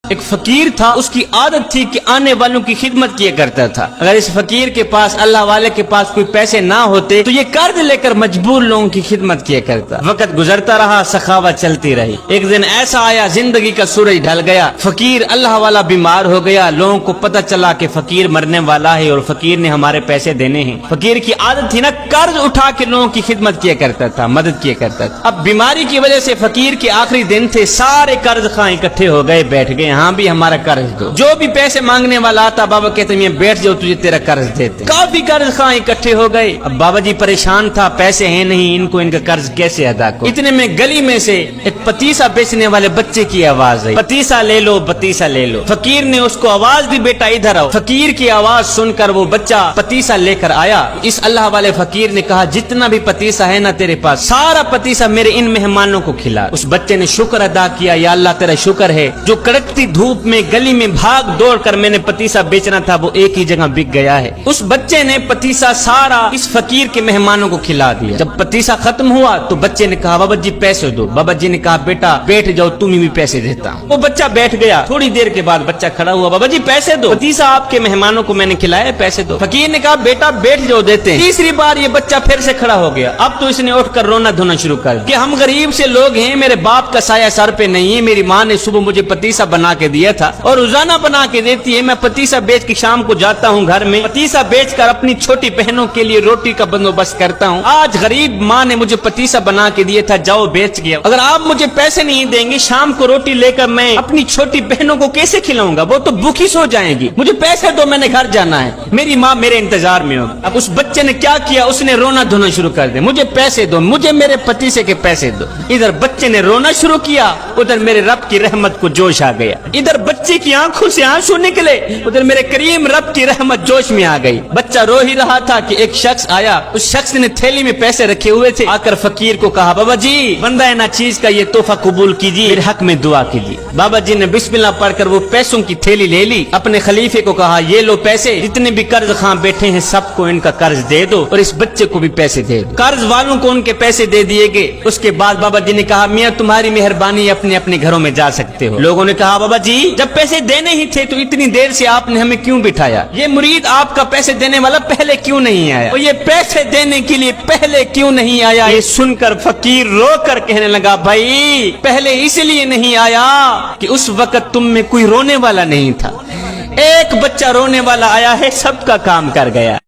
ایک فقیر تھا، اس کی عادت تھی کہ آنے والوں کی خدمت کیا کرتا تھا۔ اگر اس فقیر کے پاس، اللہ والے کے پاس کوئی پیسے نہ ہوتے تو یہ قرض لے کر مجبور لوگوں کی خدمت کیا کرتا۔ وقت گزرتا رہا، سخاوت چلتی رہی۔ ایک دن ایسا آیا، زندگی کا سورج ڈھل گیا، فقیر اللہ والا بیمار ہو گیا۔ لوگوں کو پتہ چلا کہ فقیر مرنے والا ہے اور فقیر نے ہمارے پیسے دینے ہیں۔ فقیر کی عادت تھی نا، قرض اٹھا کے لوگوں کی خدمت کیا کرتا تھا، مدد کیا کرتا تھا۔ اب بیماری کی وجہ سے فقیر کے آخری دن تھے، سارے قرض خواہ اکٹھے ہو گئے، بیٹھ گئے، ہاں بھی ہمارا قرض دو۔ جو بھی پیسے مانگنے والا آتا، بابا کہتے ہیں بیٹھ جاؤ، تجھے تیرا قرض دیتے۔ کافی قرض خواہ اکٹھے ہو گئے۔ اب بابا جی پریشان تھا، پیسے ہیں نہیں، ان کو ان کا قرض کیسے ادا کرو۔ اتنے میں گلی میں سے ایک پتیسا بیچنے والے بچے کی آواز آئی، پتیسا لے لو، پتیسا لے لو۔ فقیر نے اس کو آواز دی، بیٹا ادھر آؤ۔ فقیر کی آواز سن کر وہ بچہ پتیسا لے کر آیا۔ اس اللہ والے فقیر نے کہا جتنا بھی پتیسا ہے نا تیرے پاس، سارا پتیسا میرے ان مہمانوں کو کھلا۔ اس بچے نے شکر ادا کیا، یا اللہ تیرا شکر ہے، جو کڑکتی دھوپ میں گلی میں بھاگ دوڑ کر میں نے پتیسا بیچنا تھا وہ ایک ہی جگہ بک گیا ہے۔ اس بچے نے پتیسا سارا اس فقیر کے مہمانوں کو کھلا دیا۔ جب پتیسا ختم ہوا تو بچے نے کہا بابا جی پیسے دو۔ بابا جی نے کہا بیٹا بیٹھ جاؤ، تمہیں بھی پیسے دیتا ہوں۔ وہ بچہ بیٹھ گیا۔ تھوڑی دیر کے بعد بچہ کھڑا ہوا، بابا جی پیسے دو، پتیسا آپ کے مہمانوں کو میں نے کھلایا، پیسے دو۔ فقیر نے کہا بیٹا بیٹھ جاؤ، دیتے ہیں۔ تیسری بار یہ بچہ پھر سے کھڑا ہو گیا۔ اب تو اس نے اٹھ کر رونا دھونا شروع کر دیا کہ ہم غریب سے لوگ ہیں، میرے باپ کا سایہ سر پہ نہیں ہے، میری ماں نے صبح مجھے پتیسا بنا کے دیا تھا اور روزانہ بنا کے دیتی ہے، میں پتیسا بیچ کے شام کو جاتا ہوں گھر میں، پتیسا بیچ کر اپنی چھوٹی بہنوں کے لیے روٹی کا بندوبست کرتا ہوں۔ آج غریب ماں نے مجھے پتیسا بنا کے دیا تھا، جاؤ بیچ گیا۔ اگر آپ مجھے پیسے نہیں دیں گے، شام کو روٹی لے کر میں اپنی چھوٹی بہنوں کو کیسے کھلاؤں گا؟ وہ تو بھوکی سو جائیں گی۔ مجھے پیسے دو، میں نے گھر جانا ہے، میری ماں میرے انتظار میں ہوگی۔ اب اس بچے نے کیا کیا؟ اس نے رونا دھونا شروع کر دیا، مجھے پیسے دو، مجھے میرے پتیسے کے پیسے دو۔ ادھر بچے نے رونا شروع کیا، ادھر میرے رب کی رحمت کو جوش آ گیا۔ ادھر بچے کی آنکھوں سے آنسو نکلے، ادھر میرے کریم رب کی رحمت جوش میں آ گئی۔ بچہ رو ہی رہا تھا کہ ایک شخص آیا، اس شخص نے تھیلی میں پیسے رکھے ہوئے تھے، آ کر فقیر کو کہا بابا جی بندہ ہے نا چیز کا یہ تحفہ قبول کیجیے، میرے حق میں دعا کیجیے۔ بابا جی نے بسم اللہ پڑھ کر وہ پیسوں کی تھیلی لے لی، اپنے خلیفے کو کہا یہ لو پیسے، جتنے بھی قرض خواہ بیٹھے ہیں سب کو ان کا قرض دے دو اور اس بچے کو بھی پیسے دے دو۔ قرض والوں کو ان کے پیسے دے دیے گئے۔ اس کے بعد بابا جی نے کہا میاں تمہاری مہربانی، اپنے اپنے گھروں میں جا سکتے ہو۔ لوگوں نے کہا بابا جی جب پیسے دینے ہی تھے تو اتنی دیر سے آپ نے ہمیں کیوں بٹھایا؟ یہ مرید آپ کا پیسے دینے والا پہلے کیوں نہیں آیا؟ اور یہ پیسے دینے کے لیے پہلے کیوں نہیں آیا؟ یہ سن کر فقیر رو کر کہنے لگا بھائی پہلے اس لیے نہیں آیا کہ اس وقت تم میں کوئی رونے والا نہیں تھا، ایک بچہ رونے والا آیا ہے، سب کا کام کر گیا۔